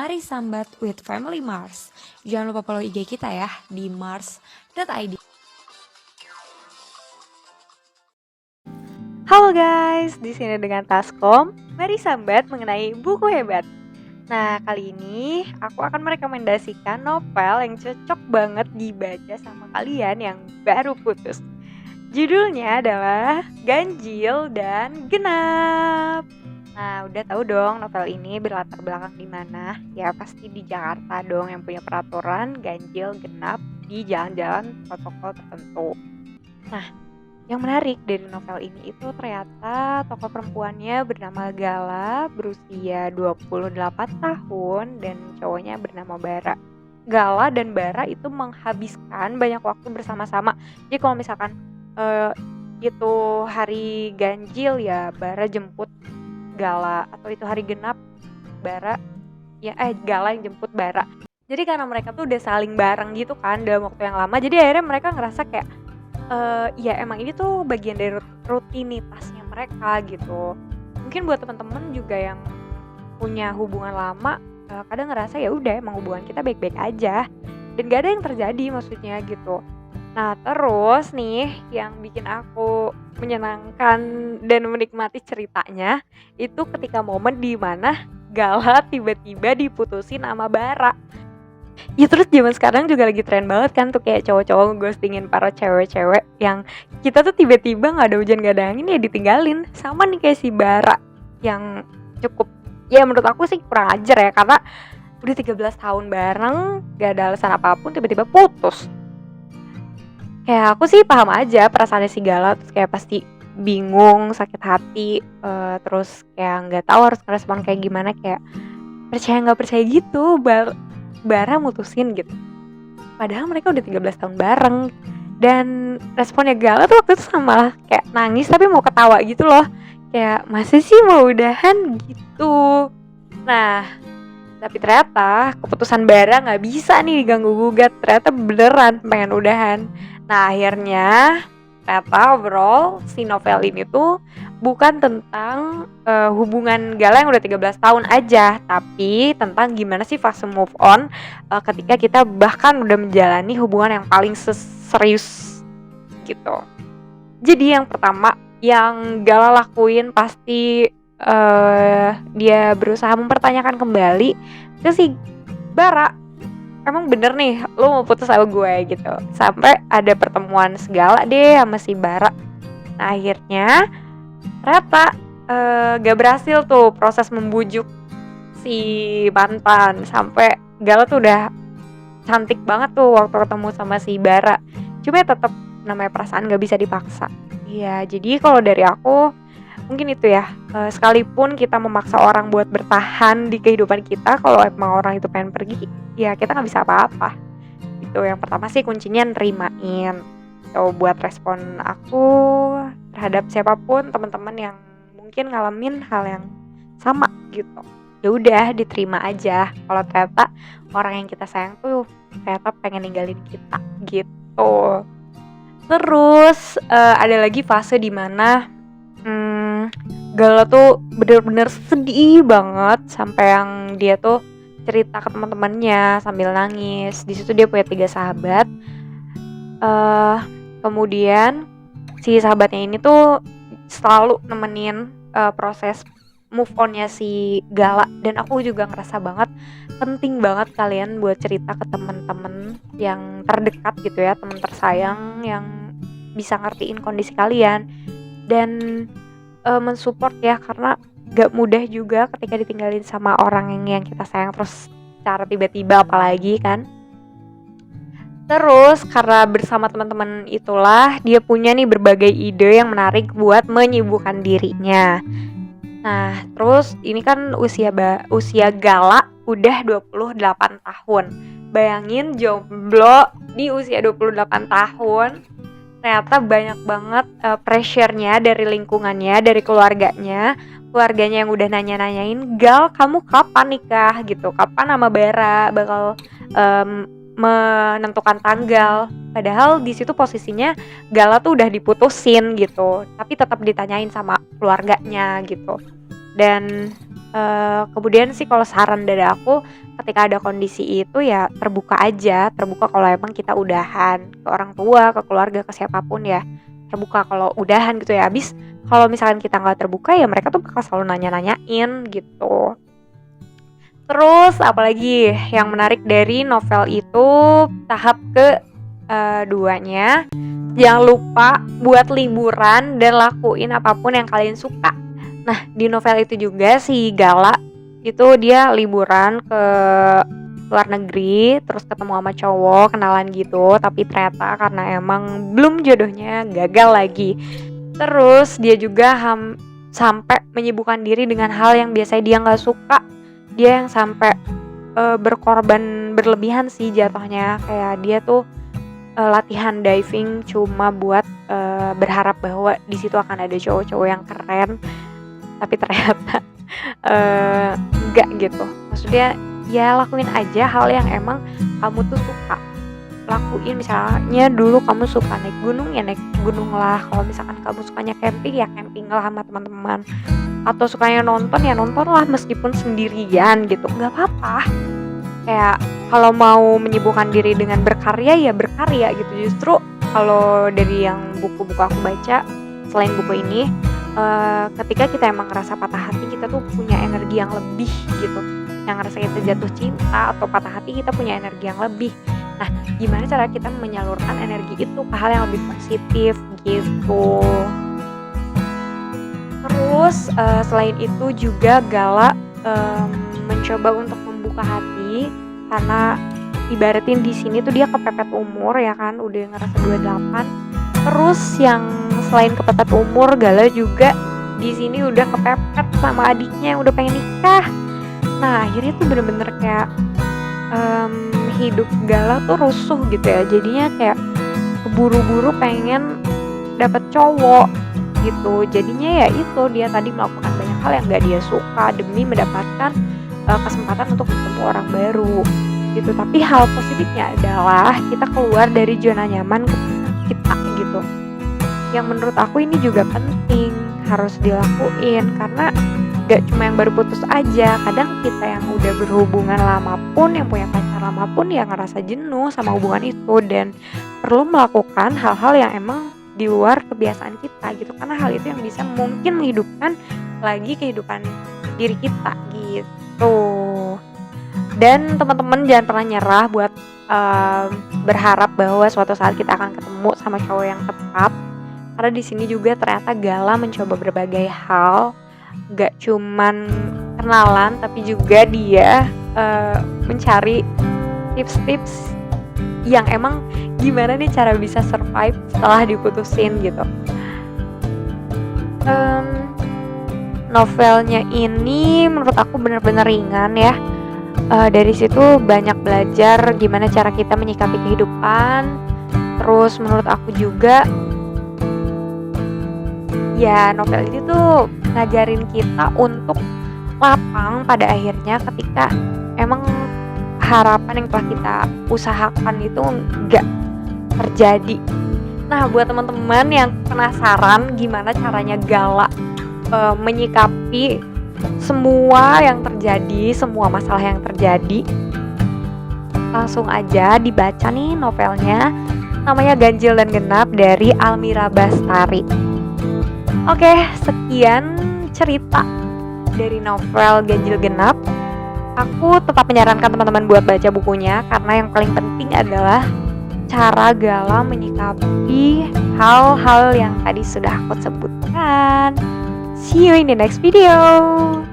Mari sambat with Family Mars. Jangan lupa follow IG kita ya di mars.id. Halo guys, di sini dengan Taskom. Mari sambat mengenai buku hebat. Nah, kali ini aku akan merekomendasikan novel yang cocok banget dibaca sama kalian yang baru putus. Judulnya adalah Ganjil dan Genap. Nah, udah tahu dong novel ini berlatar belakang di mana? Ya pasti di Jakarta dong, yang punya peraturan ganjil genap di jalan-jalan protokol tertentu. Nah, yang menarik dari novel ini itu ternyata tokoh perempuannya bernama Gala, berusia 28 tahun, dan cowoknya bernama Bara. Gala dan Bara itu menghabiskan banyak waktu bersama-sama. Jadi kalau misalkan itu hari ganjil ya Bara jemput Gala, atau itu hari genap Gala yang jemput Bara. Jadi karena mereka tuh udah saling bareng gitu kan dalam waktu yang lama, jadi akhirnya mereka ngerasa kayak ya emang ini tuh bagian dari rutinitasnya mereka gitu. Mungkin buat teman-teman juga yang punya hubungan lama, kadang ngerasa ya udah emang hubungan kita baik-baik aja dan gak ada yang terjadi maksudnya gitu. Nah terus nih yang bikin aku menyenangkan dan menikmati ceritanya itu ketika momen di mana Gala tiba-tiba diputusin sama Bara. Ya terus zaman sekarang juga lagi tren banget kan tuh kayak cowok-cowok ghostingin para cewek-cewek yang kita tuh tiba-tiba gak ada hujan gak ada angin ya ditinggalin. Sama nih kayak si Bara yang cukup, ya menurut aku sih kurang ajar ya, karena udah 13 tahun bareng gak ada alasan apapun tiba-tiba putus. Kayak aku sih paham aja perasaannya si Gala, terus kayak pasti bingung, sakit hati, terus kayak gak tahu harus respon kayak gimana, kayak percaya gak percaya gitu Bara mutusin gitu. Padahal mereka udah 13 tahun bareng. Dan responnya Gala tuh waktu itu sama kayak nangis tapi mau ketawa gitu loh. Kayak masih sih mau udahan gitu. Nah, tapi ternyata keputusan Bara gak bisa nih diganggu gugat. Ternyata beneran pengen udahan. Nah akhirnya ternyata overall si novel ini tuh bukan tentang hubungan Gala yang udah 13 tahun aja, tapi tentang gimana sih fase move on ketika kita bahkan udah menjalani hubungan yang paling serius gitu. Jadi yang pertama yang Gala lakuin pasti dia berusaha mempertanyakan kembali ke si Bara, emang bener nih lo mau putus sama gue gitu. Sampai ada pertemuan segala deh sama si Bara. Nah akhirnya ternyata gak berhasil tuh proses membujuk si mantan. Sampai Gala tuh udah cantik banget tuh waktu ketemu sama si Bara. Cuma ya tetap namanya perasaan gak bisa dipaksa. Iya, jadi kalau dari aku mungkin itu ya, sekalipun kita memaksa orang buat bertahan di kehidupan kita, kalau emang orang itu pengen pergi, ya kita gak bisa apa-apa. Itu yang pertama sih kuncinya nerimain. So, buat respon aku terhadap siapapun teman-teman yang mungkin ngalamin hal yang sama gitu, ya udah diterima aja kalau ternyata orang yang kita sayang tuh ternyata pengen ninggalin kita gitu. Terus ada lagi fase dimana Gala tuh bener-bener sedih banget sampai yang dia tuh cerita ke teman-temannya sambil nangis. Di situ dia punya 3 sahabat. Kemudian si sahabatnya ini tuh selalu nemenin proses move onnya si Gala, dan aku juga ngerasa banget penting banget kalian buat cerita ke temen-temen yang terdekat gitu ya, temen tersayang yang bisa ngertiin kondisi kalian dan mensupport ya, karena gak mudah juga ketika ditinggalin sama orang yang kita sayang terus secara tiba-tiba apalagi kan. Terus karena bersama teman-teman itulah dia punya nih berbagai ide yang menarik buat menyibukkan dirinya. Nah terus ini kan usia Gala udah 28 tahun. Bayangin jomblo di usia 28 tahun. Ternyata banyak banget pressure-nya dari lingkungannya, dari keluarganya yang udah nanya-nanyain, Gal kamu kapan nikah gitu, kapan sama Bara bakal menentukan tanggal. Padahal di situ posisinya Gala tuh udah diputusin gitu, tapi tetap ditanyain sama keluarganya gitu. Dan Kemudian sih kalau saran dari aku, ketika ada kondisi itu ya terbuka aja, terbuka kalau emang kita udahan, ke orang tua, ke keluarga, ke siapapun ya, terbuka kalau udahan gitu ya. Habis kalau misalkan kita nggak terbuka ya mereka tuh bakal selalu nanya-nanyain gitu. Terus apalagi yang menarik dari novel itu, tahap keduanya, jangan lupa buat liburan dan lakuin apapun yang kalian suka. Nah, di novel itu juga si Gala itu dia liburan ke luar negeri, terus ketemu sama cowok, kenalan gitu, tapi ternyata karena emang belum jodohnya gagal lagi. Terus dia juga sampai menyibukkan diri dengan hal yang biasanya dia nggak suka. Dia yang sampai berkorban berlebihan sih jatuhnya, kayak dia tuh latihan diving cuma buat berharap bahwa di situ akan ada cowok-cowok yang keren, tapi ternyata enggak gitu. Maksudnya ya lakuin aja hal yang emang kamu tuh suka lakuin. Misalnya dulu kamu suka naik gunung ya naik gunung lah, kalau misalkan kamu sukanya camping ya camping lah sama teman-teman, atau sukanya nonton ya nonton lah meskipun sendirian gitu, nggak apa-apa. Kayak kalau mau menyibukkan diri dengan berkarya ya berkarya gitu. Justru kalau dari yang buku-buku aku baca selain buku ini, ketika kita emang ngerasa patah hati, kita tuh punya energi yang lebih gitu. Yang ngerasa kita jatuh cinta atau patah hati, kita punya energi yang lebih. Nah, gimana cara kita menyalurkan energi itu ke hal yang lebih positif gitu. Terus selain itu juga Gala mencoba untuk membuka hati, karena ibaratin di sini tuh dia kepepet umur ya kan, udah ngerasa 28. Terus yang selain kepepet umur, Gala juga di sini udah kepepet sama adiknya yang udah pengen nikah. Nah, akhirnya tuh bener-bener kayak hidup Gala tuh rusuh gitu ya. Jadinya kayak keburu-buru pengen dapet cowok gitu. Jadinya ya itu dia tadi melakukan banyak hal yang gak dia suka demi mendapatkan kesempatan untuk ketemu orang baru gitu. Tapi hal positifnya adalah kita keluar dari zona nyaman kita gitu. Yang menurut aku ini juga penting, harus dilakuin, karena gak cuma yang baru putus aja. Kadang kita yang udah berhubungan lama pun, yang punya pacar lama pun ya ngerasa jenuh sama hubungan itu, dan perlu melakukan hal-hal yang emang di luar kebiasaan kita gitu, karena hal itu yang bisa mungkin menghidupkan lagi kehidupan diri kita gitu. Dan teman-teman jangan pernah nyerah buat berharap bahwa suatu saat kita akan ketemu sama cowok yang tepat, karena di sini juga ternyata Gala mencoba berbagai hal, gak cuman kenalan tapi juga dia mencari tips-tips yang emang gimana nih cara bisa survive setelah diputusin gitu. Novelnya ini menurut aku benar-benar ringan ya. Dari situ banyak belajar gimana cara kita menyikapi kehidupan. Terus menurut aku juga ya novel ini tuh ngajarin kita untuk lapang pada akhirnya ketika emang harapan yang telah kita usahakan itu enggak terjadi. Nah, buat teman-teman yang penasaran gimana caranya Gala menyikapi semua yang terjadi, semua masalah yang terjadi, langsung aja dibaca nih novelnya. Namanya Ganjil dan Genap dari Almira Bastari. Oke, sekian cerita dari novel Ganjil Genap. Aku tetap menyarankan teman-teman buat baca bukunya, karena yang paling penting adalah cara Gala menyikapi hal-hal yang tadi sudah aku sebutkan. See you in the next video.